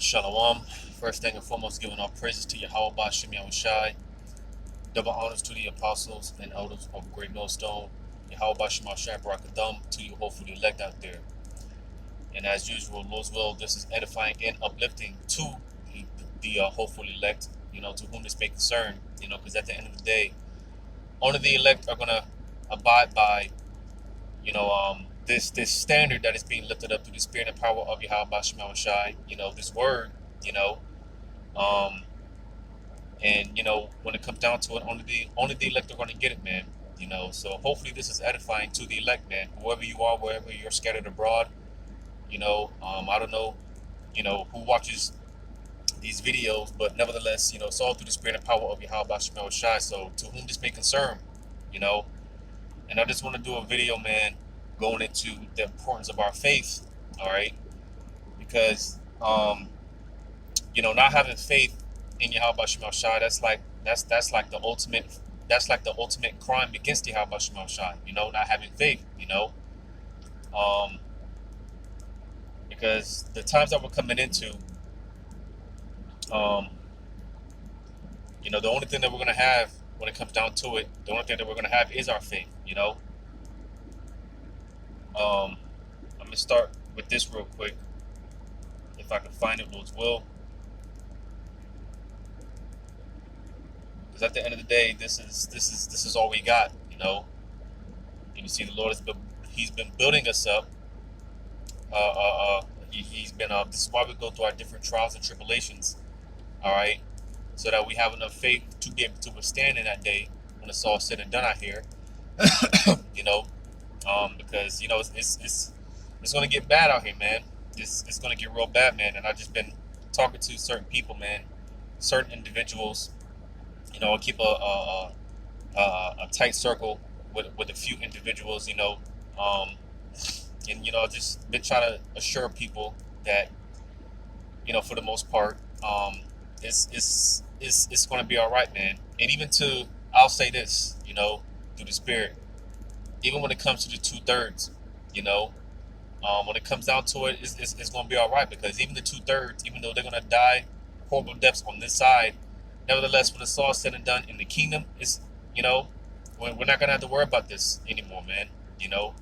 Shalom. First thing and foremost, giving all praises to Yahweh Bashem Yahushai. Double honors to the apostles and elders of Great Millstone. Yahweh Bashem Yahushai Barakadam to you hopefully elect out there. And as usual, Lord's will, this is edifying and uplifting to the hopefully elect, to whom this may concern, because at the end of the day, only the elect are going to abide by, this standard that is being lifted up through the spirit and power of Yahweh Bashem Yahushai, this word, um, and when it comes down to it, only the elect are going to get it, man. So hopefully this is edifying to the elect, man. Whoever you are, wherever you're scattered abroad, I don't know, who watches these videos, but nevertheless, it's all through the spirit and power of Yahweh Shemel Shai. So to whom this may concern, and I just want to do a video, man, going into the importance of our faith, all right? Because not having faith in Yahweh Shemel Shai, that's like the ultimate crime against Yahweh Shemel Shai, not having faith, because the times that we're coming into, the only thing that we're going to have when it comes down to it, the only thing that we're going to have is our faith, I'm going to start with this real quick, if I can find it, Lord's will. Because at the end of the day, this is all we got, And you see, the Lord He's been building us up. He's been this is why we go through our different trials and tribulations, all right, so that we have enough faith to be able to withstand in that day when it's all said and done out here. Because it's going to get bad out here, man. It's going to get real bad, man. And I've just been talking to certain people, man, certain individuals. I keep a tight circle with a few individuals, and just been trying to assure people that, for the most part, it's going to be all right, man. And even I'll say this, through the spirit, even when it comes to the 2/3, when it comes down to it, it's going to be all right, because even the 2/3, even though they're going to die horrible deaths on this side, nevertheless, when it's all said and done in the kingdom, we're not going to have to worry about this anymore, man. The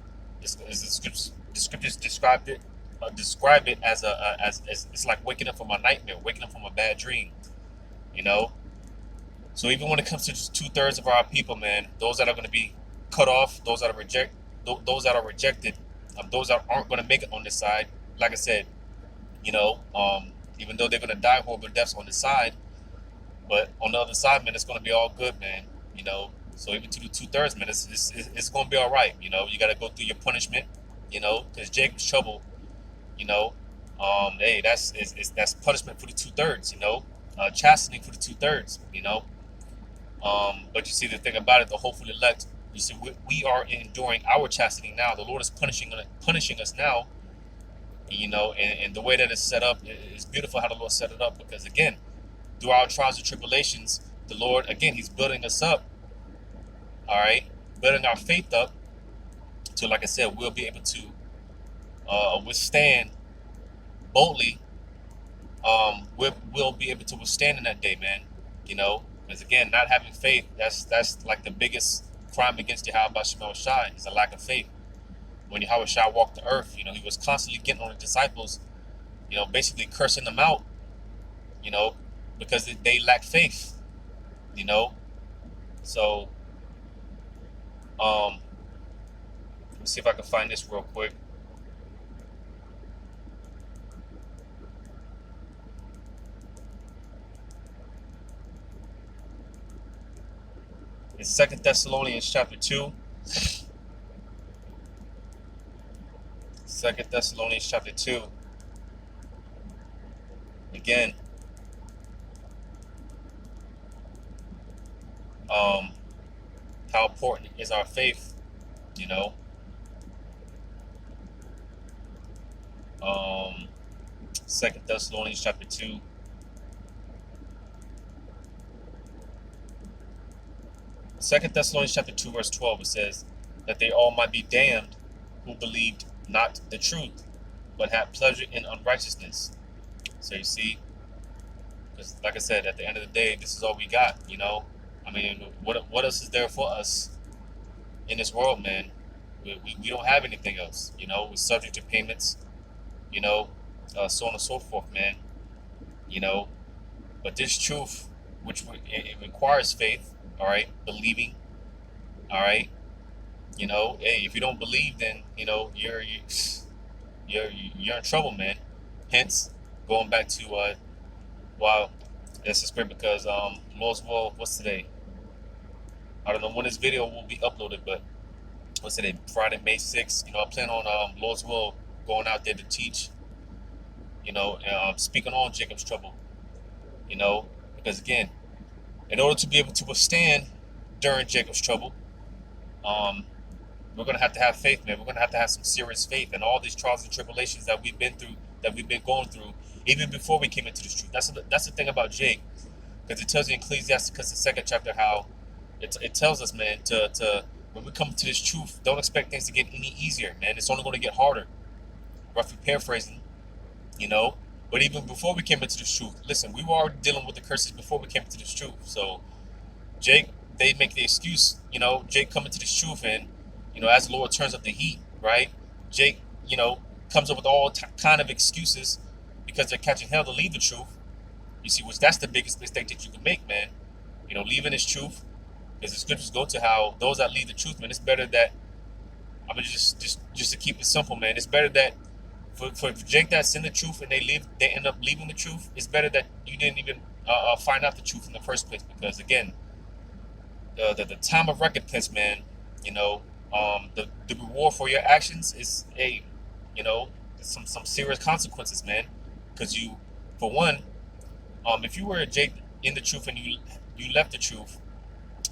scriptures describe it as it's like waking up from a nightmare, waking up from a bad dream, So even when it comes to just 2/3 of our people, man, those that are going to be cut off, those that are rejected, those that aren't going to make it on this side, like I said, even though they're going to die horrible deaths on this side, but on the other side, man, it's going to be all good, man. So even to the 2/3, man, it's going to be all right. You got to go through your punishment, because Jacob's trouble, hey, that's punishment for the 2/3, chastening for the 2/3, But you see, the thing about it, the hopeful elect, you see, we are enduring our chastening now. The Lord is punishing us now, and the way that it's set up is beautiful how the Lord set it up, because again, through our trials and tribulations, the Lord, again, He's building us up, all right, building our faith up to, like I said, we'll be able to withstand boldly. We'll be able to withstand in that day, man, because again, not having faith, that's like the biggest crime against Yahweh Shemel Shai, is a lack of faith. When Yahweh Shai walked the earth, he was constantly getting on the disciples, basically cursing them out, because they lack faith, So, let me see if I can find this real quick. It's 2 Thessalonians chapter 2. 2 Thessalonians chapter 2. Again, how important is our faith, 2 Thessalonians chapter 2. 2 Thessalonians chapter 2, verse 12, it says, that they all might be damned who believed not the truth, but had pleasure in unrighteousness, So you see, because like I said, at the end of the day, this is all we got. I mean, what else is there for us in this world, man? We don't have anything else. We're subject to payments. You know, so on and so forth, man. You know, but this truth, which it requires faith. All right, believing. All right. Hey, if you don't believe, then you're in trouble, man. Hence, going back to wow, that's just great because Lord's will. What's today? I don't know when this video will be uploaded, but what's today? Friday, May 6th. I plan on Lord's will going out there to teach. And speaking on Jacob's trouble. Because again, in order to be able to withstand during Jacob's trouble, we're gonna have to have faith, man. We're gonna have to have some serious faith, and all these trials and tribulations that we've been through, that we've been going through, even before we came into this truth. That's the thing about Jake, because it tells you in Ecclesiastes, the second chapter, how it tells us, man, to when we come to this truth, don't expect things to get any easier, man. It's only going to get harder. Roughly paraphrasing, But even before we came into this truth, listen, we were already dealing with the curses before we came into this truth. So Jake, they make the excuse, Jake coming to this truth, and as the Lord turns up the heat, right? Jake, comes up with all kind of excuses because they're catching hell to leave the truth. You see, which that's the biggest mistake that you can make, man. Leaving this truth, because the scriptures go to how those that leave the truth, man, it's better that, I mean, just to keep it simple, man, it's better that for Jake that's in the truth and they end up leaving the truth, it's better that you didn't even find out the truth in the first place, because again, the time of recompense, man, the reward for your actions is some serious consequences, man. Because for one, if you were a Jake in the truth and you left the truth,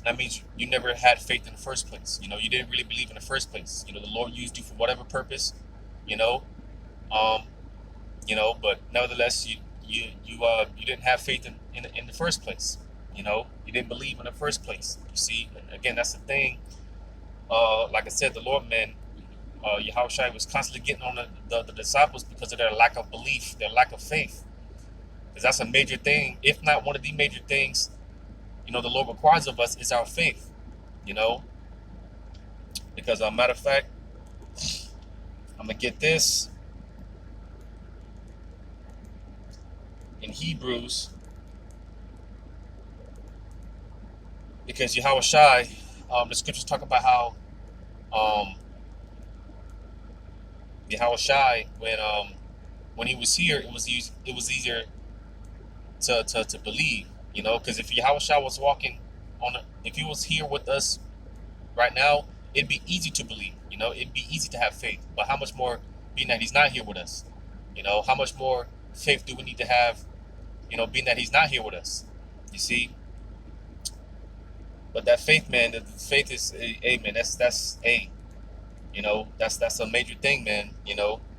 that means you never had faith in the first place. You didn't really believe in the first place. The Lord used you for whatever purpose, but nevertheless, you didn't have faith in the first place. You didn't believe in the first place. You see, and again, that's the thing. Like I said, the Lord, man, Yahushua was constantly getting on the disciples because of their lack of belief, their lack of faith. Because that's a major thing, if not one of the major things, the Lord requires of us is our faith. Because a matter of fact, I'm gonna get this in Hebrews, because Yahushua, the scriptures talk about how Yahushua, when he was here, it was easier to believe, because if Yahushua was walking if he was here with us right now, it'd be easy to believe, it'd be easy to have faith. But how much more, being that he's not here with us, how much more faith do we need to have, being that he's not here with us, you see? But that faith, man, the faith is, man, that's a major thing, man.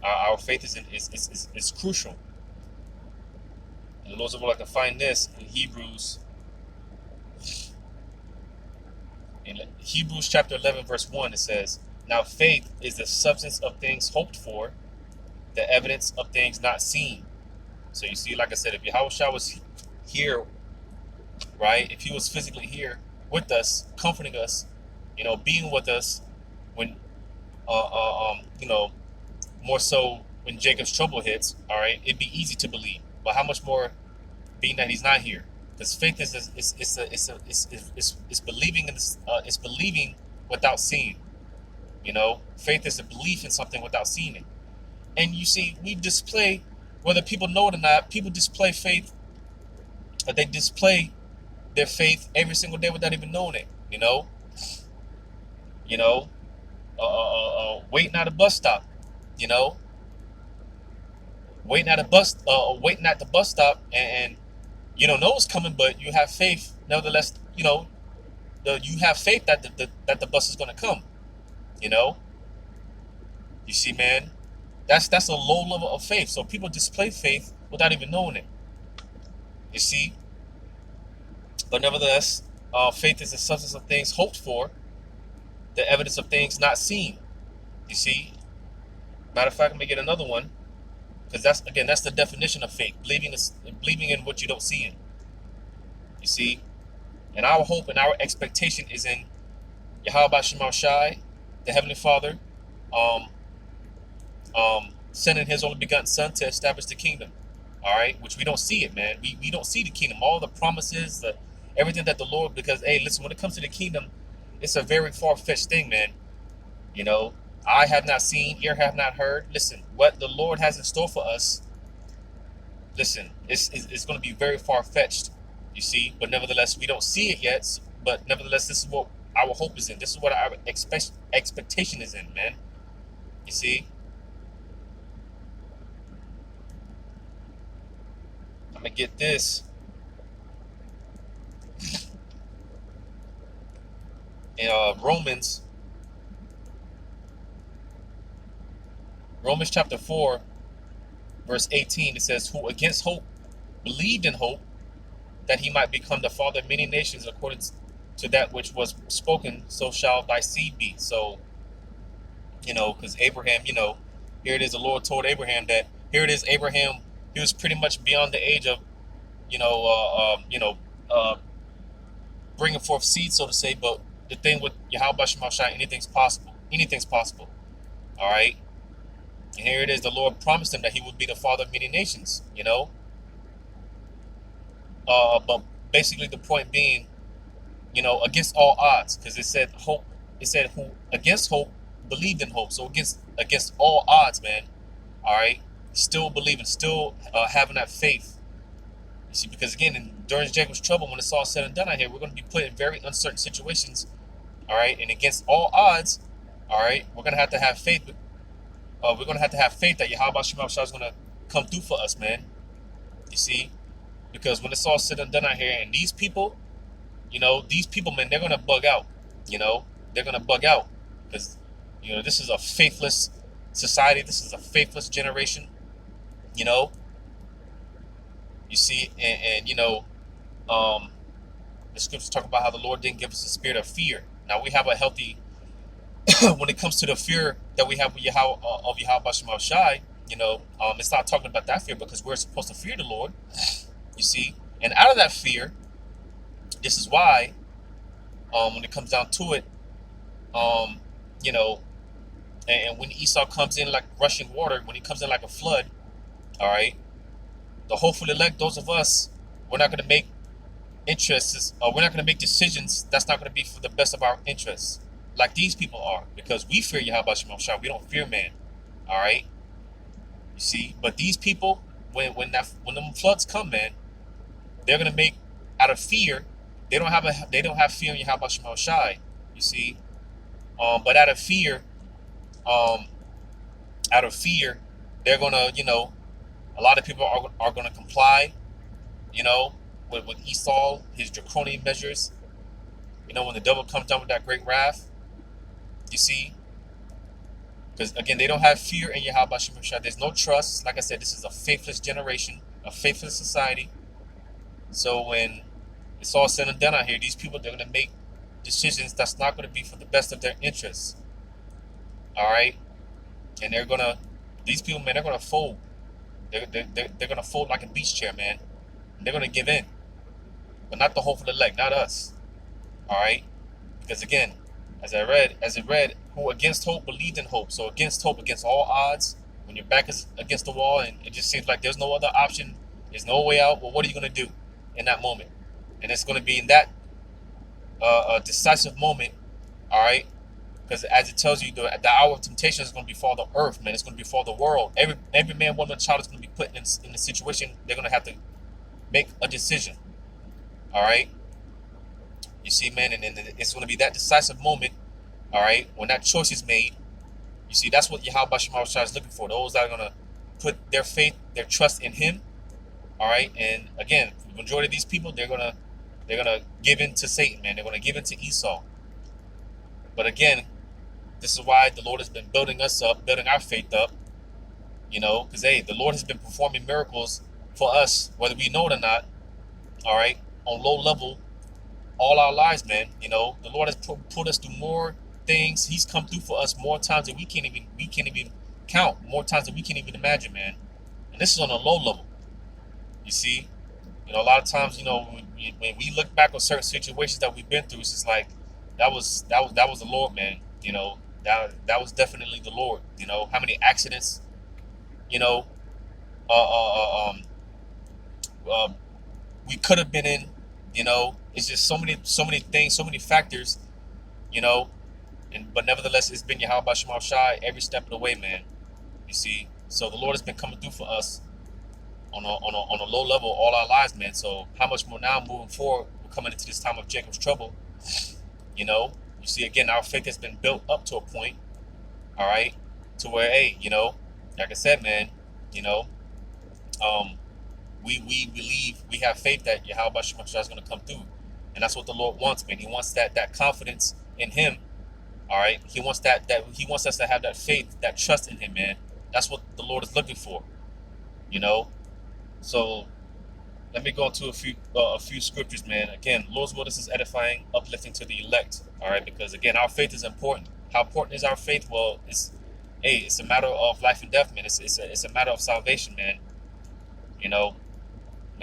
Our faith is crucial. And those of you like to find this in Hebrews chapter 11, verse 1, it says, "Now faith is the substance of things hoped for, the evidence of things not seen." So you see, like I said, if Yahushua was here, right? If he was physically here with us, comforting us, being with us when, more so when Jacob's trouble hits, all right, it'd be easy to believe. But how much more, being that he's not here? Because faith is believing in this, it's believing without seeing. Faith is a belief in something without seeing it. And you see, we display, whether people know it or not, people display faith. They display their faith every single day without even knowing it. Waiting at a bus stop. Waiting at the bus stop, and you don't know it's coming, but you have faith. Nevertheless, you have faith that the bus is going to come. You see, man, that's a low level of faith. So people display faith without even knowing it. You see, but nevertheless, faith is the substance of things hoped for, the evidence of things not seen. You see, matter of fact, let me get another one. Because that's the definition of faith. Believing in what you don't see in. You see? And our hope and our expectation is in Yahweh Shema Shai, the Heavenly Father, um, sending his only begotten son to establish the kingdom. All right, which we don't see it, man. We don't see the kingdom, all the promises, everything that the Lord, because hey, listen, when it comes to the kingdom, it's a very far-fetched thing, man. You know, eye have not seen, ear have not heard. Listen, what the Lord has in store for us, listen, it's going to be very far-fetched, you see, but nevertheless, we don't see it yet, but nevertheless, this is what our hope is in. This is what our expectation is in, man. You see? I'm going to get this. In Romans chapter 4, verse 18, it says, who against hope believed in hope that he might become the father of many nations according to that which was spoken, so shall thy seed be. So, you know, because Abraham, you know, here it is, the Lord told Abraham that, here it is, Abraham, he was pretty much beyond the age of, bringing forth seed, so to say, but the thing with Yahweh Shema Shai, anything's possible. Anything's possible. All right? And here it is, the Lord promised him that he would be the father of many nations, you know? But basically the point being, you know, against all odds, because it said hope, it said who against hope believed in hope. So against all odds, man, all right, still believing, still having that faith. You see, because again, during Jacob's trouble, when it's all said and done out here, we're going to be put in very uncertain situations, all right, and against all odds, all right, we're going to have faith. We're going to have faith that Yahweh Shema Shai is going to come through for us, man. You see, because when it's all said and done out here, and these people, you know, man, they're going to bug out. You know, they're going to bug out because, you know, this is a faithless society. This is a faithless generation. You know, you see, and you know, the scriptures talk about how the Lord didn't give us a spirit of fear. Now we have a healthy, when it comes to the fear that we have with Yahweh Shema Shai, you know, it's not talking about that fear because we're supposed to fear the Lord. You see, and out of that fear, this is why, when it comes down to it, you know, and when Esau comes in like rushing water, when he comes in like a flood, all right, the hopeful elect, those of us, we're not going to make we're not going to make decisions that's not going to be for the best of our interests, like these people are, because we fear Yahweh Shema Shai. We don't fear man, all right. You see, but these people, when them floods come, man, they're going to make out of fear. They don't have fear in Yahweh Shema Shai. You see, but out of fear, they're gonna, you know, a lot of people are gonna comply, you know, with Esau, his draconian measures. You know, when the devil comes down with that great wrath, you see, because again, they don't have fear in Yahweh Shema Shai. There's no trust. Like I said, this is a faithless generation, a faithless society. So when it's all said and done out here, these people, they're gonna make decisions that's not gonna be for the best of their interests. All right, and these people, man, they're gonna fold. They're gonna fold like a beach chair, man. And they're gonna give in, but not the hopeful elect, not us. All right, because again, as it read, who against hope believed in hope. So against hope, against all odds, when your back is against the wall and it just seems like there's no other option, there's no way out. Well, what are you gonna do in that moment? And it's gonna be in that decisive moment, all right. Because as it tells you, the hour of temptation is going to befall the earth, man. It's going to befall the world. Every man, woman, and child is going to be put in a situation. They're going to have to make a decision. All right? You see, man, and then it's going to be that decisive moment, all right, when that choice is made. You see, that's what Yahweh Shema Shai is looking for. Those that are going to put their faith, their trust in him. All right? And again, the majority of these people, they're going to give in to Satan, man. They're going to give in to Esau. But again, this is why the Lord has been building us up, building our faith up, you know, because, hey, the Lord has been performing miracles for us, whether we know it or not, all right, on low level, all our lives, man. You know, the Lord has put us through more things. He's come through for us more times than we can't even count, more times than we can't even imagine, man. And this is on a low level. You see, a lot of times, when we look back on certain situations that we've been through, it's just like that was the Lord, man. That was definitely the Lord. How many accidents, you know, uh, uh, uh, um, uh, we could have been in. It's just so many things, so many factors. You know, but nevertheless, it's been Yahweh Shemal Shai every step of the way, man. You see, so the Lord has been coming through for us on a low level all our lives, man. So how much more now moving forward, we're coming into this time of Jacob's trouble. You see, again, our faith has been built up to a point, all right, to where, hey, like I said, man, you know, um, we believe, we have faith that Yahweh Shema is going to come through, and that's what the Lord wants, man. He wants that confidence in Him, all right. He wants He wants us to have that faith, that trust in Him, man. That's what the Lord is looking for, you know. So let me go into a few scriptures, man. Again, Lord's word is edifying, uplifting to the elect. All right, because again, our faith is important. How important is our faith? Well, it's a matter of life and death, man. It's a matter of salvation, man. Matter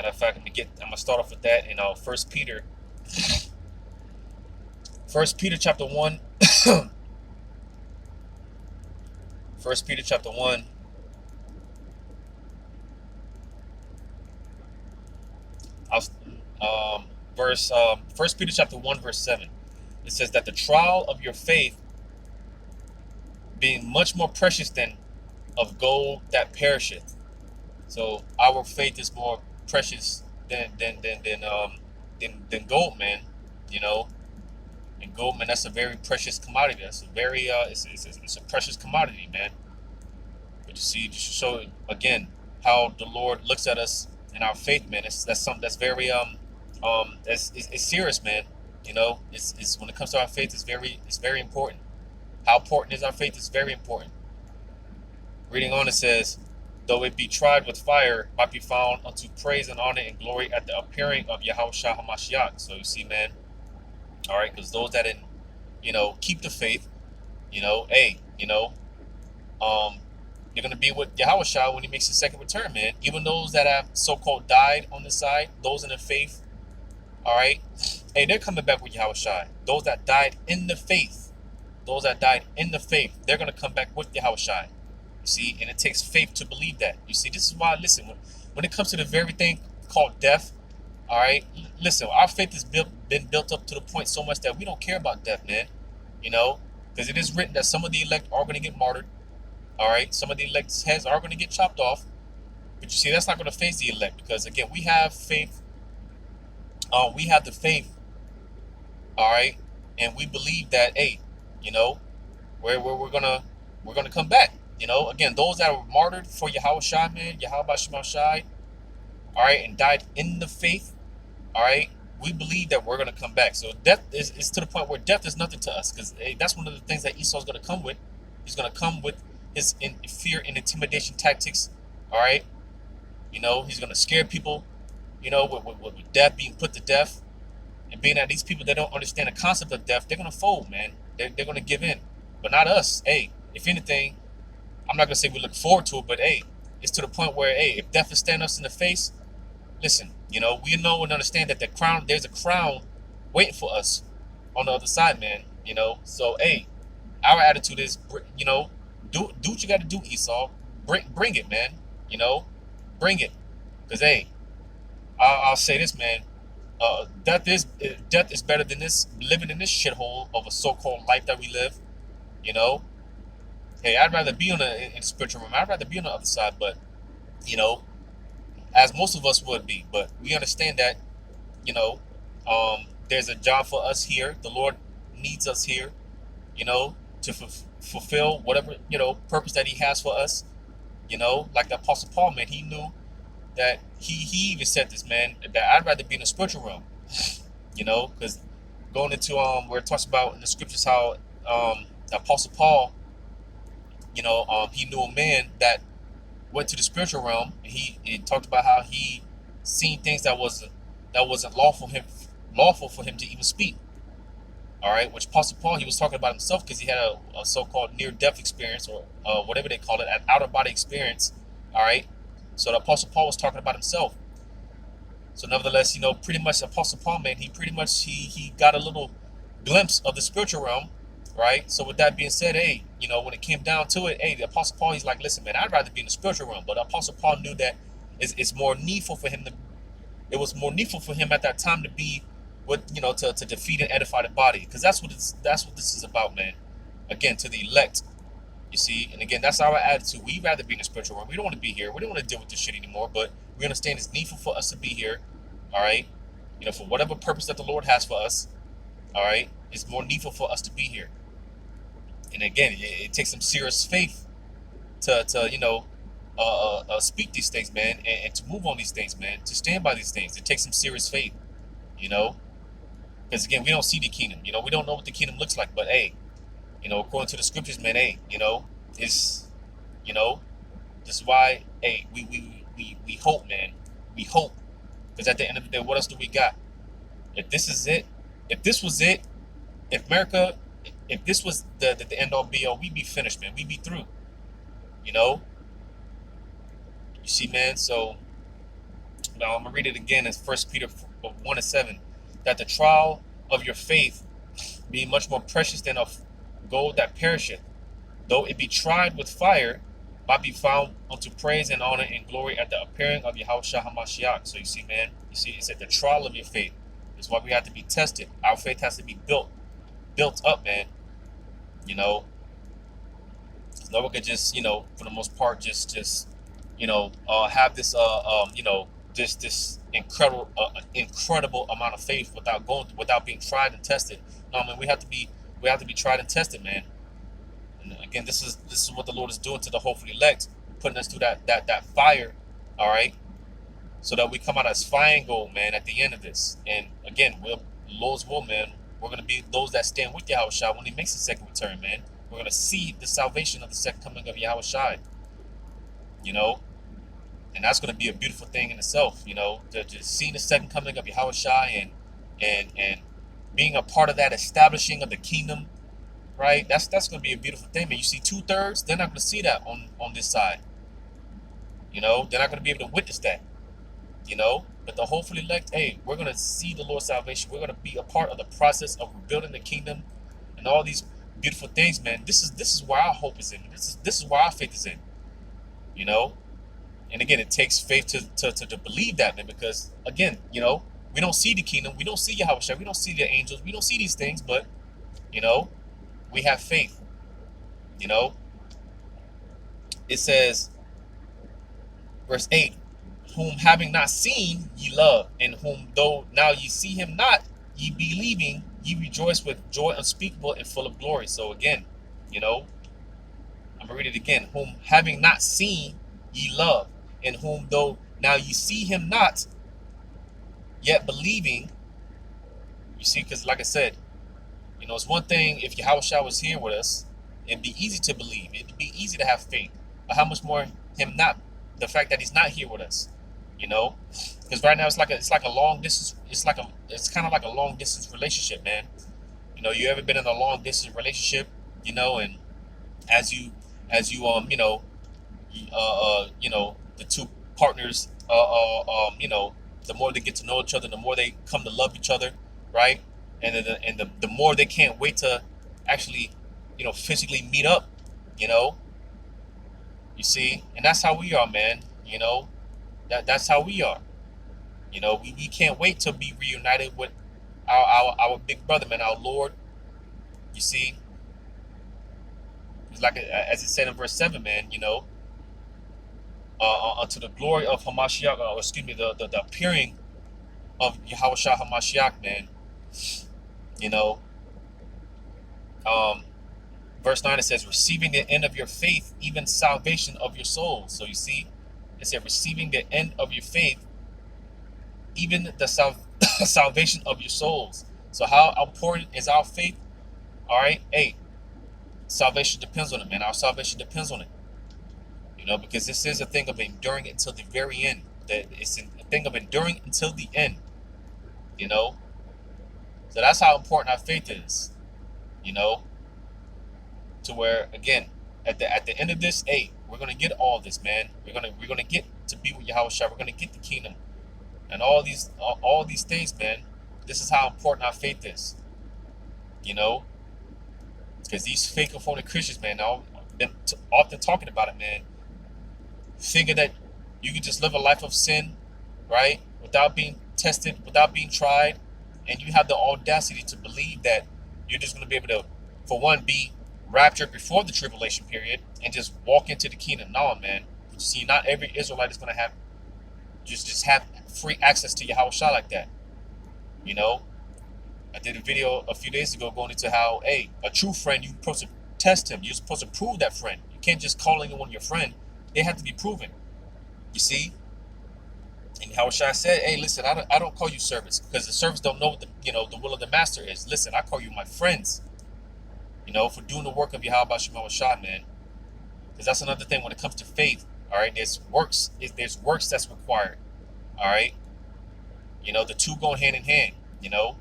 of fact, I'm gonna start off with that in First Peter chapter 1. First Peter chapter 1. First Peter chapter 1 verse 7. It says that the trial of your faith, being much more precious than of gold that perisheth. So our faith is more precious than gold, man. And gold, man, that's a very precious commodity. That's a very it's a precious commodity, man. But you see, just to show again how the Lord looks at us in our faith, man. That's something that's very it's serious, man. It's when it comes to our faith, it's very important. How important is our faith? It's very important. Reading on, it says, though it be tried with fire, might be found unto praise and honor and glory at the appearing of Yahweh Shah HaMashiach. So you see, man, all right, because those that keep the faith, you're gonna be with Yahweh Shah when He makes His second return, man. Even those that have so-called died on the side, those in the faith, all right, hey, they're coming back with Yahweh Shah. Those that died in the faith, they're gonna come back with Yahweh Shah. You see, and it takes faith to believe that. You see, this is why, listen, when it comes to the very thing called death, all right, listen, our faith has been built up to the point so much that we don't care about death, man. Because it is written that some of the elect are going to get martyred, all right? Some of the elect's heads are going to get chopped off. But you see, that's not going to phase the elect because, again, we have faith. We have the faith, all right? And we believe that, hey, we're gonna come back. Again, those that were martyred for Yahweh Shai, man, Yahweh Shema Shai, all right, and died in the faith, all right, we believe that we're going to come back. So death is to the point where death is nothing to us because that's one of the things that Esau's going to come with. He's going to come with his fear and intimidation tactics, all right? He's going to scare people, with death, being put to death, and being that these people that don't understand the concept of death, they're going to fold, man. They're going to give in, but not us. Hey, if anything, I'm not going to say we look forward to it, but hey, it's to the point where, hey, if death is staring us in the face, listen, we know and understand that there's a crown waiting for us on the other side, man. So hey, our attitude is, do what you got to do, Esau. Bring it, man. Bring it, because hey, I'll say this, man. Death is better than this living in this shithole of a so-called life that we live. Hey, I'd rather be in the spiritual realm. I'd rather be on the other side, but as most of us would be. But we understand that there's a job for us here. The Lord needs us here, to fulfill whatever purpose that He has for us. Like the Apostle Paul, man, he knew that he even said this, man, that I'd rather be in the spiritual realm, because going into where it talks about in the scriptures how the Apostle Paul, he knew a man that went to the spiritual realm. And he talked about how he seen things that wasn't lawful for him to even speak. All right, which Apostle Paul, he was talking about himself because he had a so-called near-death experience or whatever they call it, an out-of-body experience. All right, So the Apostle Paul was talking about himself. So nevertheless, pretty much Apostle Paul, man, he pretty much he got a little glimpse of the spiritual realm, right? So with that being said, hey, when it came down to it, hey, the Apostle Paul, he's like, listen, man, I'd rather be in the spiritual realm. But Apostle Paul knew that it's more needful for him to. It was more needful for him at that time to be with, to defeat and edify the body, because that's what this is about, man. Again, to the elect, you see, and again, that's our attitude. We'd rather be in the spiritual realm. We don't want to be here. We don't want to deal with this shit anymore. But we understand it's needful for us to be here. All right, for whatever purpose that the Lord has for us. All right, it's more needful for us to be here. And again, it takes some serious faith to speak these things, man, and to move on these things, man, to stand by these things. It takes some serious faith, because again, we don't see the kingdom. We don't know what the kingdom looks like. But hey, according to the scriptures, man, hey, it's, this is why, hey, we hope, man. We hope, because at the end of the day, what else do we got? If this is it, if this was it, if America, if this was the end all be all, we'd be finished, man. We'd be through. You see, man. So now I'm gonna read it again. It's 1 Peter 1:7, that the trial of your faith, being much more precious than of gold that perisheth, though it be tried with fire, might be found unto praise and honor and glory at the appearing of Yahushua HaMashiach. So you see, man, it said the trial of your faith. That's why we have to be tested. Our faith has to be built up, man. No one could just, for the most part, just have this this incredible amount of faith without being tried and tested. No, I mean, we have to be tried and tested, man. And again, this is what the Lord is doing to the hopeful elect, putting us through that fire, all right, so that we come out as fine gold, man, at the end of this. And again, Lord's will, man, we're going to be those that stand with Yahushua when he makes his second return, man. We're going to see the salvation of the second coming of Yahushua, and that's going to be a beautiful thing in itself, to seeing the second coming of Yahushua and being a part of that establishing of the kingdom, right? That's going to be a beautiful thing, man. You see 2/3, they're not going to see that on this side. They're not going to be able to witness that, But the hopeful elect, hey, we're going to see the Lord's salvation. We're going to be a part of the process of rebuilding the kingdom and all these beautiful things, man. This is where our hope is in. This is where our faith is in, And again, it takes faith to believe that, man, because again, we don't see the kingdom, we don't see Yahushua, we don't see the angels, we don't see these things, but we have faith. It says, verse 8, whom having not seen ye love, and whom though now ye see him not, ye believing, ye rejoice with joy unspeakable and full of glory. So again, I'm gonna read it again. Whom having not seen ye love, and whom though now ye see him not, yet believing. You see, because like I said, it's one thing if Yahushua was here with us, it'd be easy to believe, it'd be easy to have faith. But how much more him not, the fact that he's not here with us, because right now it's like a long distance, it's kind of like a long distance relationship, man. You ever been in a long distance relationship, and as you the two partners, the more they get to know each other, the more they come to love each other, right? And the more they can't wait to actually, physically meet up, You see, and that's how we are, man. That's how we are. We can't wait to be reunited with our big brother, man, our Lord. You see, it's like as it said in verse 7, man. Unto the glory of Hamashiach, the appearing of Yahushua Hamashiach, man. Verse 9, it says, receiving the end of your faith, even salvation of your souls. So you see, it said, receiving the end of your faith, even the salvation of your souls. So how important is our faith? All right, hey, salvation depends on it, man. Our salvation depends on it. Because this is a thing of enduring until the very end. That it's a thing of enduring until the end. So that's how important our faith is. To where, again, at the end of this, hey, we're gonna get all this, man. We're gonna get to be with Yahweh Shai. We're going to get the kingdom. And all these things, man. This is how important our faith is. You know? Because these fake and phony Christians, man, I've been often talking about it, man. Thinking that you can just live a life of sin, right? Without being tested, without being tried. And you have the audacity to believe that you're just going to be able to, for one, be raptured before the tribulation period and just walk into the kingdom. No, man. You see, not every Israelite is going to have just have free access to Yahweh Shai like that. You know? I did a video a few days ago going into how, hey, a true friend, you're supposed to test him. You're supposed to prove that friend. You can't just call anyone your friend. They have to be proven. You see? And Yahweh Shai said, hey, listen, I don't call you servants because the servants don't know what the will of the master is. Listen, I call you my friends, for doing the work of Yahweh Shai, man. Because that's another thing when it comes to faith, all right? There's works that's required, all right? The two go hand in hand, You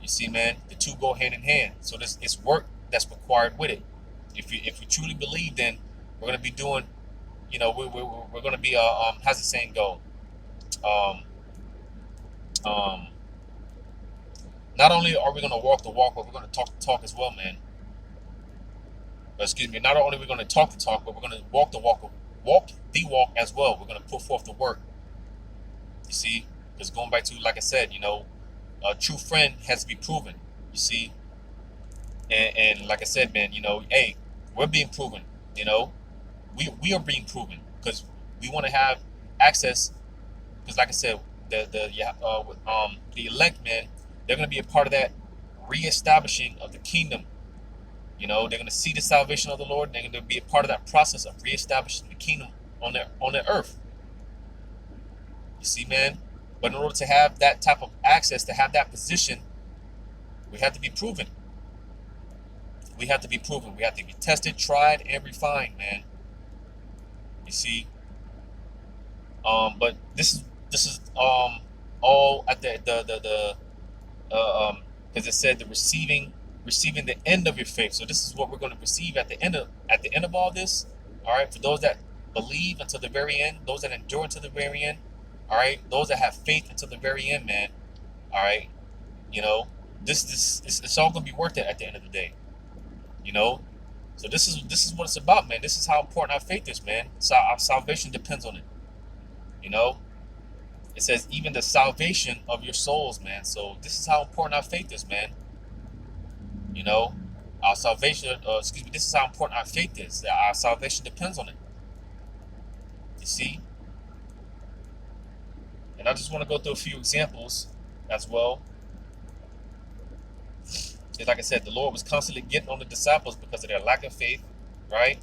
see, man, the two go hand in hand. So it's work that's required with it. If you truly believe, then we're gonna be doing, we're gonna be how's the saying go? Not only are we gonna walk the walk, but we're gonna talk the talk as well, man. Excuse me. Not only are we gonna talk the talk, but we're gonna walk the walk as well. We're gonna put forth the work. You see, because going back to, like I said, a true friend has to be proven. You see, and like I said, man, hey, we're being proven. We are being proven because we want to have access. Because, like I said, the elect, man, they're going to be a part of that reestablishing of the kingdom. They're going to see the salvation of the Lord. And they're going to be a part of that process of reestablishing the kingdom on the earth. You see, man. But in order to have that type of access, to have that position, we have to be proven. We have to be proven. We have to be tested, tried, and refined, man. You see. But this is all at the because it said the receiving the end of your faith. So this is what we're going to receive at the end of all this. All right, for those that believe until the very end, those that endure until the very end. All right, those that have faith until the very end, man. All right, this it's all gonna be worth it at the end of the day. So this is what it's about, man. This is how important our faith is, man. So our salvation depends on it. It says even the salvation of your souls, man. So this is how important our faith is, man. Our salvation. This is how important our faith is. That our salvation depends on it. You see. And I just want to go through a few examples as well. And like I said, the Lord was constantly getting on the disciples because of their lack of faith, right?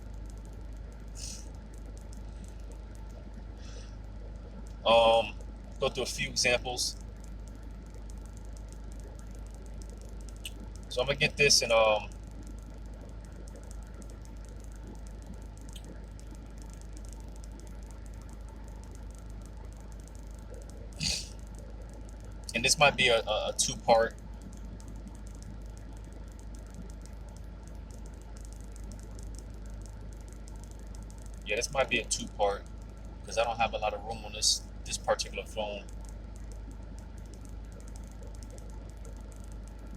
Go through a few examples. So I'm gonna get this in and this might be a two-part. Yeah, this might be a two-part because I don't have a lot of room on this particular phone.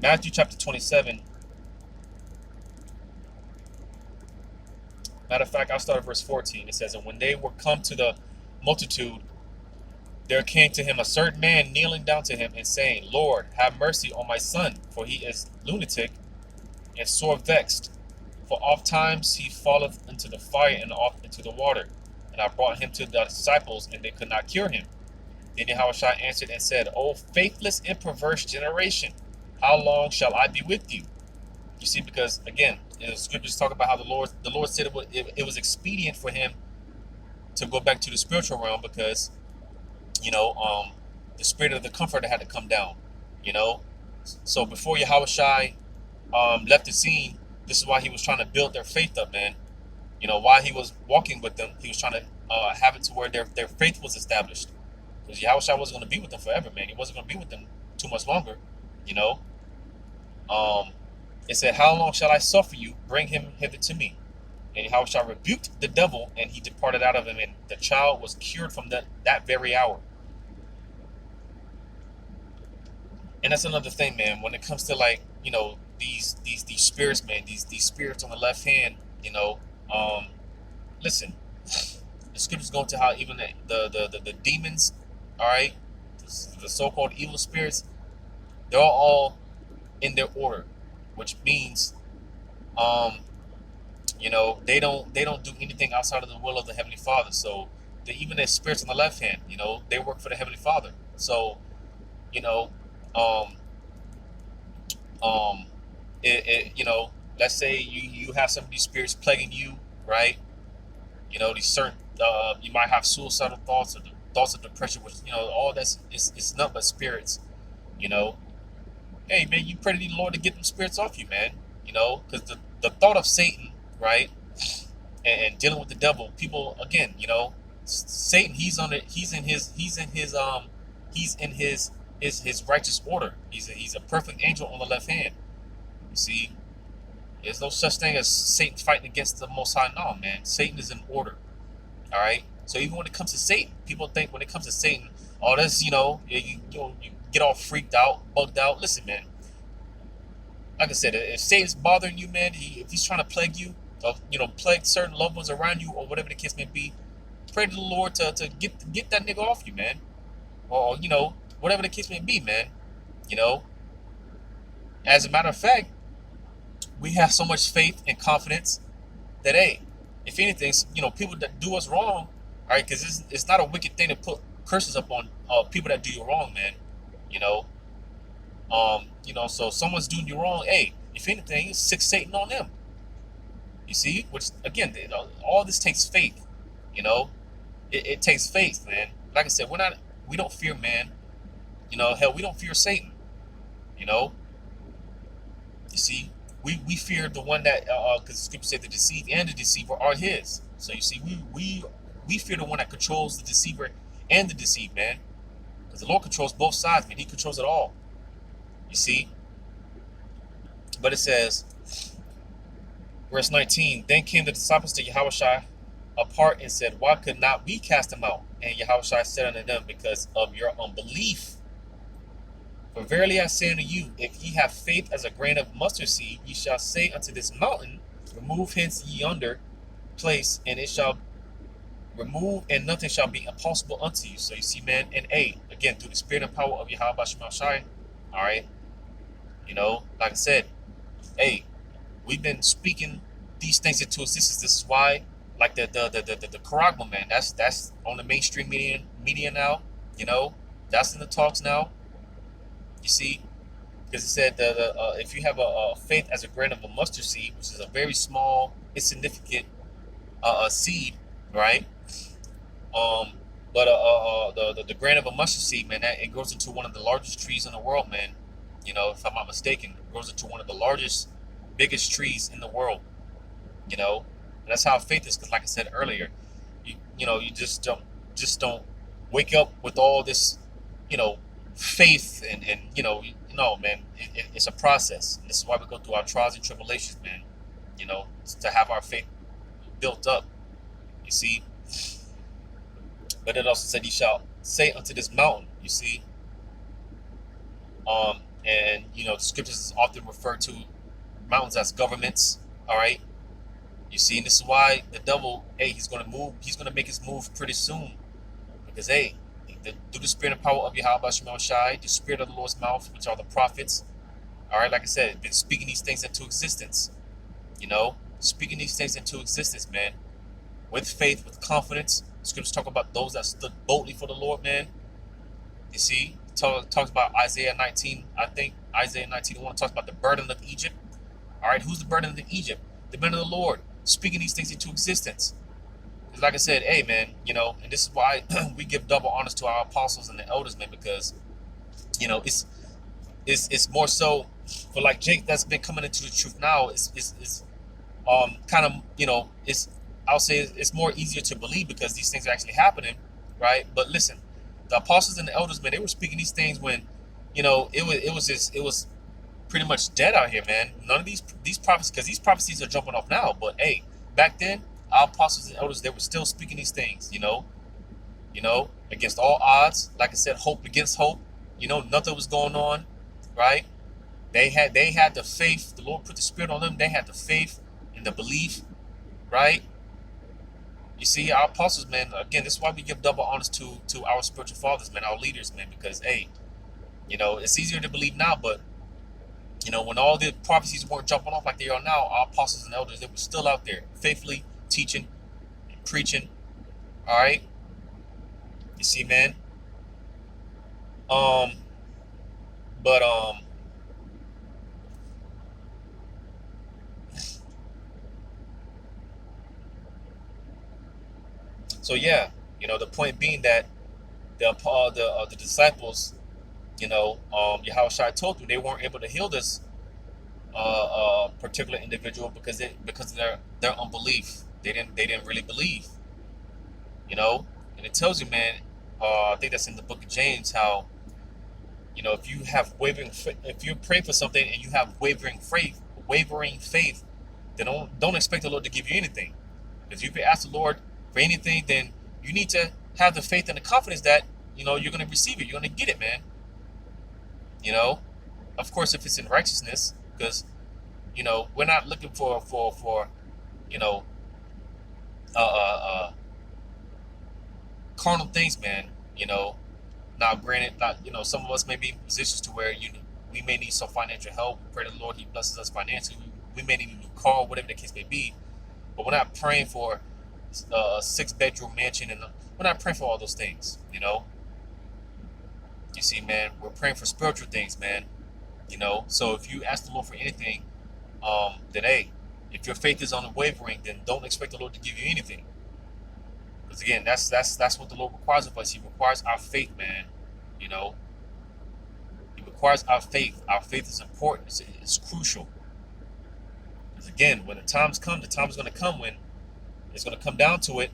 Matthew chapter 27. Matter of fact, I'll start at verse 14. It says, and when they were come to the multitude, there came to him a certain man kneeling down to him and saying, Lord, have mercy on my son, for he is lunatic and sore vexed. For oft times he falleth into the fire and oft into the water. And I brought him to the disciples, and they could not cure him. Then Yahushua answered and said, O faithless and perverse generation, how long shall I be with you? You see, because again, the scriptures talk about how the Lord said it was expedient for him to go back to the spiritual realm because the spirit of the comforter had to come down. So before Yahushua left the scene, this is why he was trying to build their faith up, man. While he was walking with them, he was trying to have it to where their faith was established. Because Yahushua wasn't going to be with them forever, man. He wasn't going to be with them too much longer, It said, how long shall I suffer you? Bring him hither to me. And Yahushua rebuked the devil, and he departed out of him, and the child was cured from that very hour. And that's another thing, man. When it comes to, like, these spirits, man, these spirits on the left hand, um, listen, the scriptures go into how even the demons, all right, the so-called evil spirits, they're all in their order, which means, they don't do anything outside of the will of the Heavenly Father. So even the spirits on the left hand, they work for the Heavenly Father. So, you know, um, um, let's say you have some of these spirits plaguing you, right? These certain, you might have suicidal thoughts or the thoughts of depression, which, all that's, it's nothing but spirits, you know. Hey, man, you pray to the Lord to get them spirits off you, man, because the thought of Satan, right, and dealing with the devil, people, again, Satan, he's in his righteous order. He's a perfect angel on the left hand. You see, there's no such thing as Satan fighting against the Most High. No, man. Satan is in order. All right. So even when it comes to Satan, people think when it comes to Satan, oh, that's, you get all freaked out, bugged out. Listen, man. Like I said, if Satan's bothering you, man, if he's trying to plague you, or, plague certain loved ones around you, or whatever the case may be, pray to the Lord to get that nigga off you, man. Or, whatever the case may be, man. As a matter of fact, we have so much faith and confidence that, hey, if anything, people that do us wrong, all right, because it's not a wicked thing to put curses up on people that do you wrong, man. So someone's doing you wrong, hey, if anything, sick Satan on them. You see, which again, all this takes faith. It takes faith, man. Like I said, we don't fear man. Hell, we don't fear Satan. You see, we fear the one that, because the scripture said the deceived and the deceiver are his. So you see, we fear the one that controls the deceiver and the deceived, man. Because the Lord controls both sides, man. He controls it all. You see? But it says, verse 19, then came the disciples to Yahushua apart and said, why could not we cast him out? And Yahushua said unto them, because of your unbelief. For verily I say unto you, if ye have faith as a grain of mustard seed, ye shall say unto this mountain, remove hence yonder place, and it shall remove, and nothing shall be impossible unto you. So you see, man, and again, through the spirit and power of Yahweh Shema Shai, all right, like I said, we've been speaking these things into existence. This is why, like the Karagma, man, that's on the mainstream media now. That's in the talks now. You see, because it said that if you have a faith as a grain of a mustard seed, which is a very small, insignificant seed, right? But the grain of a mustard seed, man, it grows into one of the largest trees in the world, man. If I'm not mistaken, it grows into one of the largest, biggest trees in the world. And that's how faith is. Because, like I said earlier, you just don't wake up with all this, faith and man, it's a process. And this is why we go through our trials and tribulations, man. To have our faith built up. You see. But it also said, "He shall say unto this mountain." You see. And the scriptures often refer to mountains as governments. All right. You see, and this is why the devil, he's going to move. He's going to make his move pretty soon, because through the spirit and power of Yahweh Shema Shai, the spirit of the Lord's mouth, which are the prophets. All right, like I said, been speaking these things into existence. Speaking these things into existence, man, with faith, with confidence. Scriptures talk about those that stood boldly for the Lord, man. You see, talks about Isaiah 19. I think Isaiah 19:1 talks about the burden of Egypt. All right, who's the burden of Egypt? The men of the Lord, speaking these things into existence. Like I said, man, and this is why we give double honors to our apostles and the elders, man, because, it's more so for like Jake that's been coming into the truth now. It's kind of, I'll say it's more easier to believe because these things are actually happening, right? But listen, the apostles and the elders, man, they were speaking these things when, it was pretty much dead out here, man. None of these prophecies, because these prophecies are jumping off now, but back then, our apostles and elders, they were still speaking these things, against all odds. Like I said, hope against hope. Nothing was going on, right? They had the faith. The Lord put the Spirit on them. They had the faith and the belief, right? You see, our apostles, man. Again, this is why we give double honors to our spiritual fathers, man, our leaders, man, because hey, it's easier to believe now, but when all the prophecies weren't jumping off like they are now, our apostles and elders, they were still out there faithfully teaching and preaching. All right, you see, man. Um, but so yeah, the point being that the disciples, Yahushua told them they weren't able to heal this particular individual because of their unbelief. They didn't really believe, and it tells you, man. I think that's in the book of James how if you have if you pray for something and you have wavering faith, then don't expect the Lord to give you anything. If you can ask the Lord for anything, then you need to have the faith and the confidence that you're going to receive it. You're going to get it, man. Of course, if it's in righteousness, because we're not looking for you know uh, uh, uh, carnal things, man. Now granted, not some of us may be in positions to where we may need some financial help. We pray to the Lord, He blesses us financially. We may need a new car, whatever the case may be. But we're not praying for a 6-bedroom mansion, and we're not praying for all those things. You see, man, we're praying for spiritual things, man. So if you ask the Lord for anything, then hey, if your faith is unwavering, then don't expect the Lord to give you anything. Because again, that's what the Lord requires of us. He requires our faith, man. He requires our faith. Our faith is important. It's crucial. Because again, when the time is going to come when it's going to come down to it.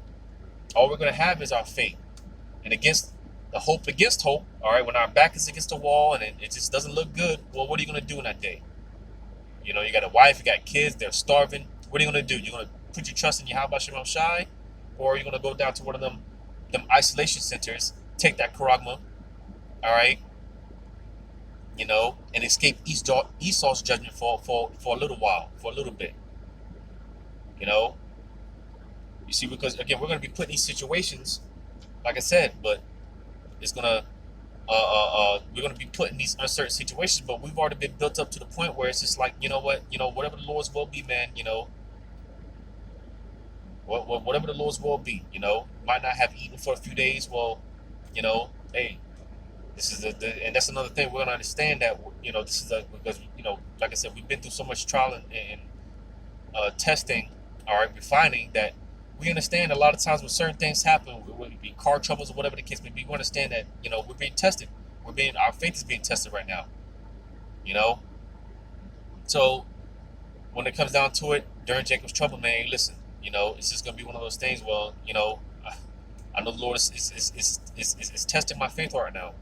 All we're going to have is our faith. And against hope, all right, when our back is against the wall and it just doesn't look good, well, what are you going to do in that day? You got a wife, you got kids, they're starving. What are you going to do? You're going to put your trust in Yahweh Shem Shai? Or are you going to go down to one of them isolation centers, take that charagma, all right, and escape Esau's judgment for a little while, for a little bit, You see, because again, we're going to be put in these situations, like I said, but it's going to, we're going to be put in these uncertain situations, but we've already been built up to the point where it's just like, whatever the Lord's will be, man, whatever the Lord's will be, might not have eaten for a few days. Well, hey, this is and that's another thing we're going to understand that, this is because, like I said, we've been through so much trial and testing, all right, refining that we understand a lot of times when certain things happen, whether it be car troubles or whatever the case may be, we understand that, we're being tested. Our faith is being tested right now, So when it comes down to it, during Jacob's trouble, man, listen, it's just going to be one of those things. Well, I know the Lord is testing my faith right now,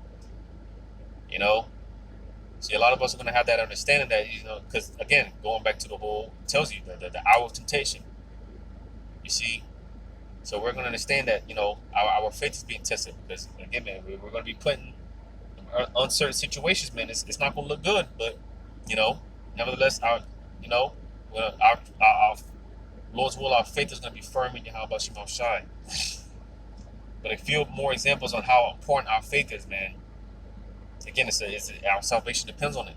See, a lot of us are going to have that understanding that, because again, going back to the whole, it tells you the hour of temptation. You see, so we're going to understand that, our faith is being tested because, again, man, we're going to be put in uncertain situations, man. It's not going to look good, but, nevertheless, our Lord's will, our faith is going to be firm in Yahweh Shem Shai. But a few more examples on how important our faith is, man. Again, our salvation depends on it.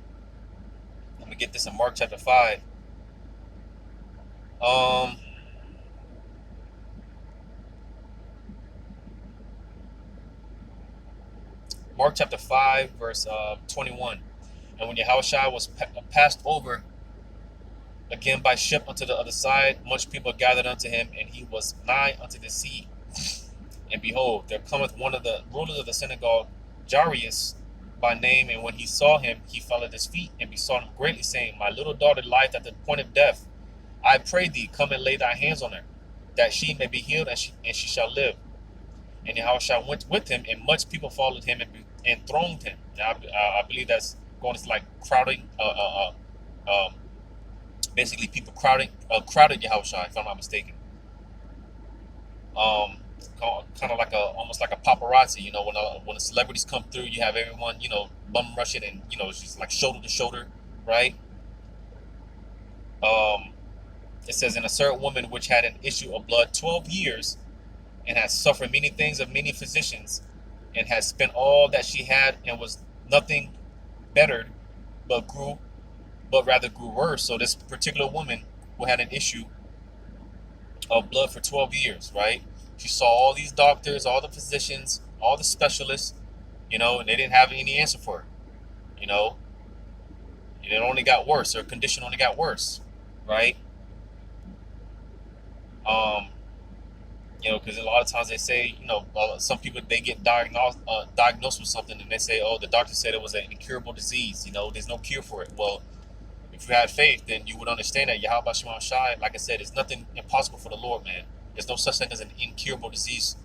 Let me get this in Mark chapter 5. Mark chapter 5, verse 21. And when Yahushua was passed over again by ship unto the other side, much people gathered unto him, and he was nigh unto the sea. And behold, there cometh one of the rulers of the synagogue, Jairus by name, and when he saw him, he fell at his feet and besought him greatly, saying, My little daughter lieth at the point of death. I pray thee, come and lay thy hands on her, that she may be healed, and she shall live. And Yahushua went with him, and much people followed him and thronged him. Now, I believe that's going to like crowding, basically people crowded Yahushua, if I'm not mistaken. kind of like almost like a paparazzi. You know, when the celebrities come through, you have everyone, you know, bum rushing, and you know, it's just like shoulder to shoulder, right? Um, it says, "And a certain woman which had an issue of blood 12 years, and has suffered many things of many physicians, and has spent all that she had, and was nothing bettered, but rather grew worse." So this particular woman who had an issue of blood for 12 years, right? She saw all these doctors, all the physicians, all the specialists, you know, and they didn't have any answer for her, you know. And it only got worse. Her condition only got worse, right? Um, you know, because a lot of times they say, you know, some people, they get diagnosed with something, and they say, oh, the doctor said it was an incurable disease. You know, there's no cure for it. Well, if you had faith, then you would understand that Yahweh Shema Shai, like I said, there's nothing impossible for the Lord, man. There's no such thing as an incurable disease.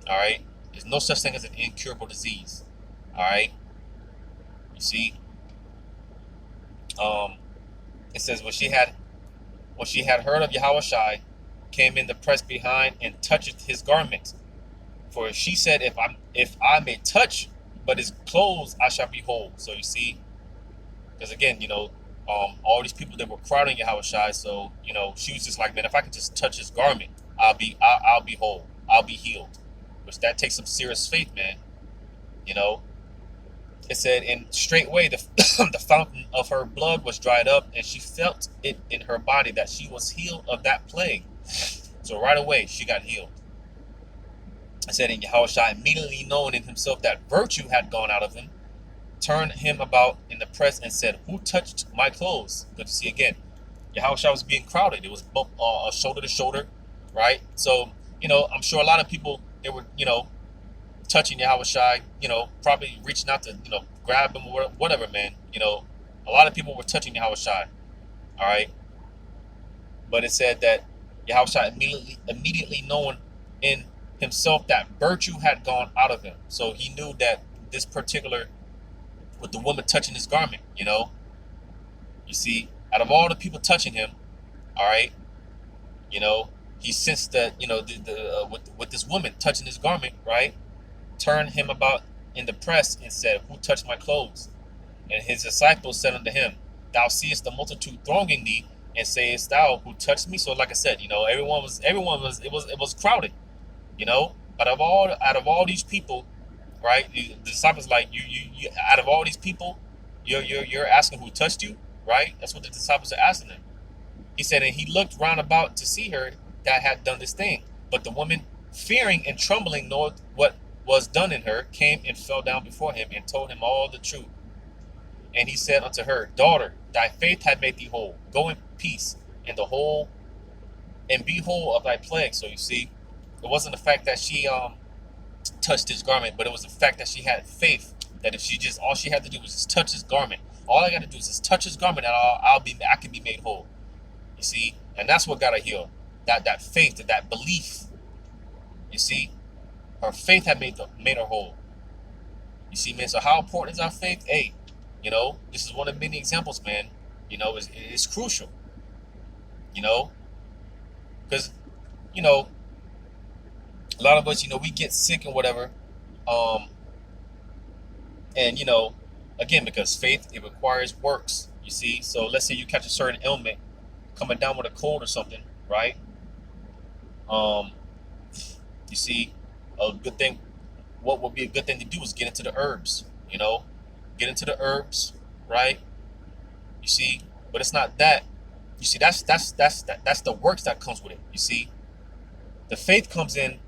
All right? There's no such thing as an incurable disease. All right? You see? It says, when she had heard of Yahweh Shai, came in the press behind and touched his garment. For she said, if I may touch but his clothes, I shall be whole. So you see, because again, you know, all these people that were crowding Yahweh Shai, so you know, she was just like, man, if I could just touch his garment, I'll be whole, I'll be healed. Which that takes some serious faith, man. You know, it said, and straightway the the fountain of her blood was dried up, and she felt it in her body that she was healed of that plague. So right away she got healed. I said, and Yahushua, immediately knowing in himself that virtue had gone out of him, turned him about in the press and said, who touched my clothes? Good to see again. Yahushua was being crowded. It was shoulder to shoulder, right? So, you know, I'm sure a lot of people, they were, you know, touching Yahushua, you know, probably reaching out to, you know, grab him or whatever, man. You know, a lot of people were touching Yahushua, all right? But it said that Yahushua immediately knowing in himself that virtue had gone out of him. So he knew that this particular, with the woman touching his garment, you know, you see, out of all the people touching him, all right, you know, he sensed that, you know, with this woman touching his garment, right, turned him about in the press and said, who touched my clothes? And his disciples said unto him, thou seest the multitude thronging thee, and sayest thou, who touched me? So like I said, you know, it was crowded, you know, out of all these people, right? The disciples, like, you out of all these people, you're asking who touched you, right? That's what the disciples are asking him. He said, and he looked round about to see her that had done this thing. But the woman, fearing and trembling, knowing what was done in her, came and fell down before him and told him all the truth. And he said unto her, daughter, thy faith hath made thee whole. Go in peace, and be whole of thy plague. So you see, it wasn't the fact that she touched his garment, but it was the fact that she had faith that if she just, all she had to do was just touch his garment. All I got to do is just touch his garment, and I can be made whole. You see, and that's what got her healed. That faith, that belief. You see, her faith had made her whole. You see, man. So how important is our faith? Hey, you know, this is one of many examples, man. You know, it's crucial. You know, because, you know, a lot of us, you know, we get sick and whatever, and you know, again, because faith, it requires works. You see, so let's say you catch a certain ailment, coming down with a cold or something, right? You see, a good thing. What would be a good thing to do is get into the herbs. You know, get into the herbs, right? You see, but it's not that. You see, that's the works that comes with it. You see, the faith comes in.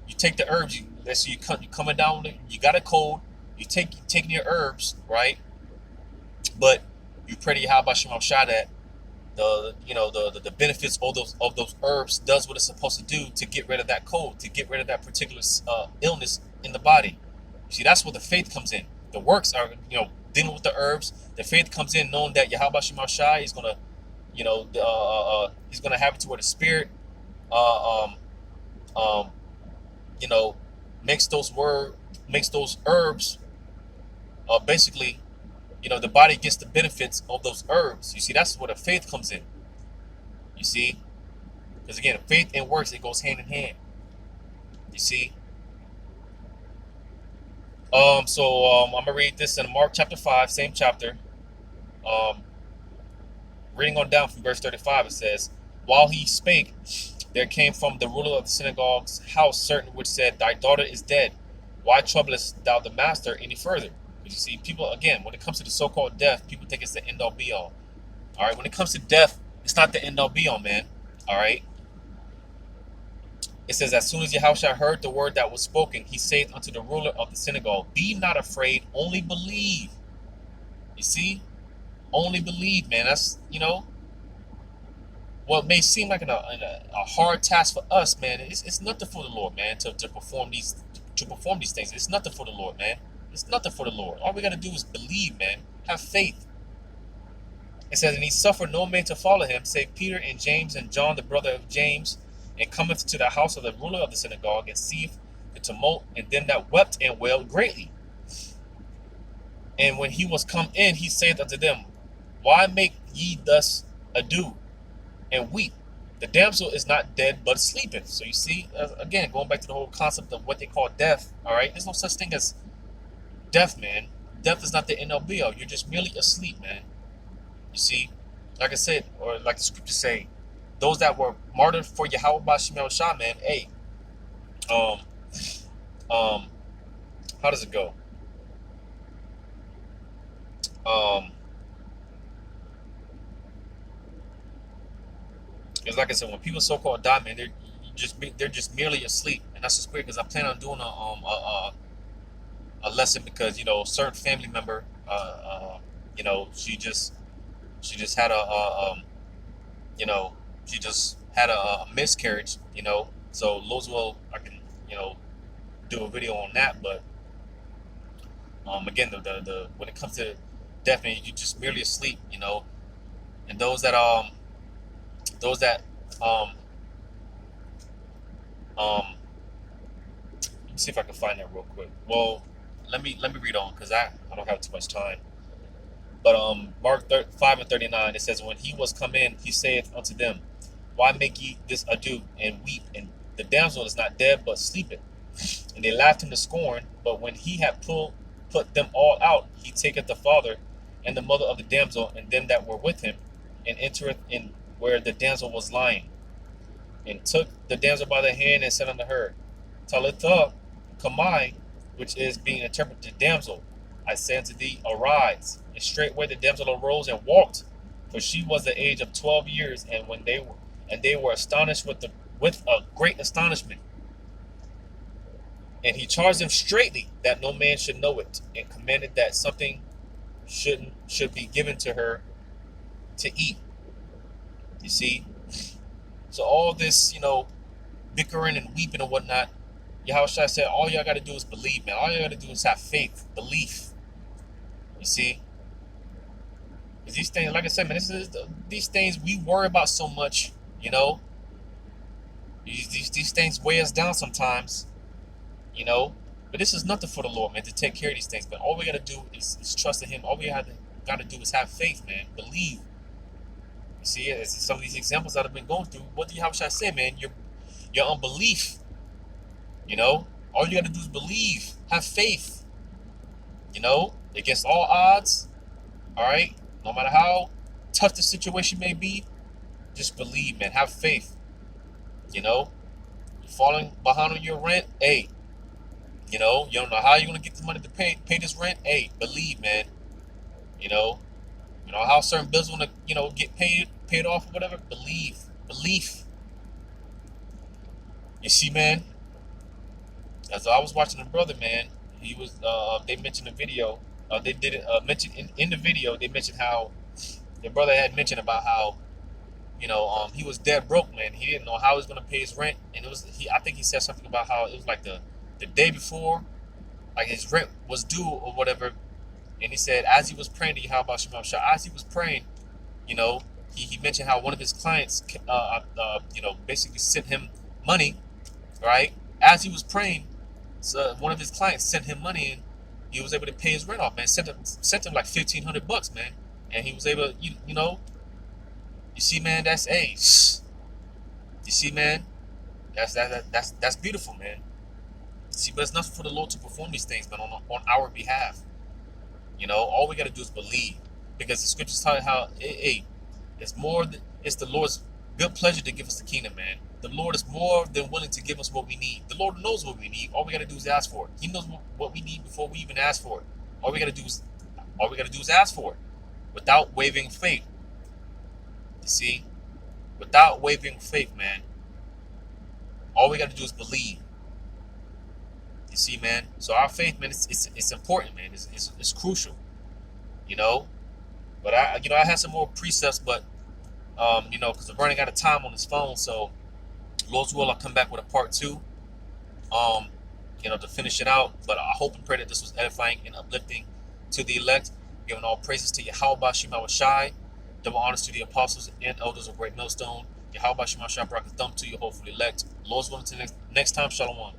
You take the herbs. Let's say you coming down with it. You got a cold. You taking your herbs, right? But you pray to Yahweh Shema Shai that the benefits of those herbs does what it's supposed to do to get rid of that cold, to get rid of that particular illness in the body. See, that's where the faith comes in. The works are, you know, dealing with the herbs. The faith comes in knowing that Yahweh Shema Shai is gonna, you know, he's gonna have it to where the spirit, you know, makes those herbs, basically, you know, the body gets the benefits of those herbs. You see, that's where the faith comes in. You see, because again, faith and works, it goes hand in hand. You see. I'm gonna read this in Mark chapter 5, same chapter. Um, Reading on down from verse 35, it says, "While he spake, there came from the ruler of the synagogue's house certain which said, Thy daughter is dead. Why troublest thou the master any further?" Because you see, people, again, when it comes to the so-called death, people think it's the end-all be-all. All right, when it comes to death, it's not the end-all be-all, man. All right. It says, "As soon as Yahushua heard the word that was spoken, he saith unto the ruler of the synagogue, Be not afraid, only believe." You see? Only believe, man. That's, what may seem like a hard task for us, man. It's nothing for the Lord, man, to perform these things. It's nothing for the Lord, man. It's nothing for the Lord. All we gotta do is believe, man. Have faith. It says, "And he suffered no man to follow him, save Peter and James and John, the brother of James, and cometh to the house of the ruler of the synagogue, and seeth the tumult, and them that wept and wailed greatly. And when he was come in, he saith unto them, Why make ye thus ado and weep? The damsel is not dead, but sleeping." So you see, again, going back to the whole concept of what they call death. All right, there's no such thing as death, man. Death is not the end all be all. You're just merely asleep, man. You see, like I said, or like the scriptures say, those that were martyred for Yahweh Bashim Shah, man. Hey, um, um, how does it go? It's like I said, when people so-called die, man, they're just merely asleep, and that's just weird. Because I plan on doing a lesson because certain family member, she just had she just had a miscarriage, so Loswell, I can do a video on that, but again, the when it comes to death, man, you're just merely asleep, and those that um um let me see if I can find that real quick. Well, let me read on because I don't have too much time. But Mark 5:39, it says, "When he was come in, he saith unto them, Why make ye this ado and weep? And the damsel is not dead, but sleepeth. And they laughed him to scorn. But when he had put them all out, he taketh the father and the mother of the damsel and them that were with him, and entereth in where the damsel was lying, and took the damsel by the hand and said unto her, Talitha Kamai, which is being interpreted, Damsel, I say unto thee, arise. And straightway the damsel arose and walked, for she was the age of 12 years. And when they were astonished with a great astonishment. And he charged them straitly that no man should know it, and commanded that something should be given to her to eat." You see, so all this, bickering and weeping and whatnot, Yahushua said, all y'all got to do is believe, man. All y'all got to do is have faith, belief. You see, these things, like I said, man, these things we worry about so much, These things weigh us down sometimes, But this is nothing for the Lord, man, to take care of these things. But all we got to do is trust in Him. All we got to do is have faith, man. Believe. You see, as some of these examples that I've been going through, what do Yahushua say, man? Your unbelief, all you got to do is believe, have faith, against all odds. All right, no matter how tough the situation may be, just believe, man. Have faith. You're falling behind on your rent. Hey, you don't know how you're gonna get the money to pay this rent. Hey, believe, man. You know how certain bills want to get paid off or whatever. Belief. You see, man. As I was watching a brother, man, he was. They mentioned a video. They did it. Mention in the video. They mentioned how the brother had mentioned about how he was dead broke, man. He didn't know how he was gonna pay his rent, and I think he said something about how it was like the day before, like his rent was due or whatever. And he said, as he was praying to Yahweh Shema Shah, as he was praying, he mentioned how one of his clients, basically sent him money, right? As he was praying, so one of his clients sent him money, and he was able to pay his rent off, man. Sent him like $1,500, man, and he was able, You see, man, that's ace. You see, man, that's beautiful, man. See, but it's nothing for the Lord to perform these things, man, on our behalf. You know, all we got to do is believe, because the scriptures tell you how, hey, it's more than, it's the Lord's good pleasure to give us the kingdom, man. The Lord is more than willing to give us what we need. The Lord knows what we need. All we got to do is ask for it. He knows what we need before we even ask for it. All we got to do is ask for it without wavering faith. You see, without wavering faith, man. All we got to do is believe. You see, man. So our faith, man, it's important, man. It's crucial. You know. But I had some more precepts, but because I'm running out of time on this phone. So, Lord's will, I'll come back with a part two. Um, to finish it out. But I hope and pray that this was edifying and uplifting to the elect. Giving all praises to Yahweh Shema Shai. Double honors to the apostles and elders of Great Millstone. Yahweh Shema Shai, brought the thumb to you, hopefully elect. Lord's willing, to next time. Shalom.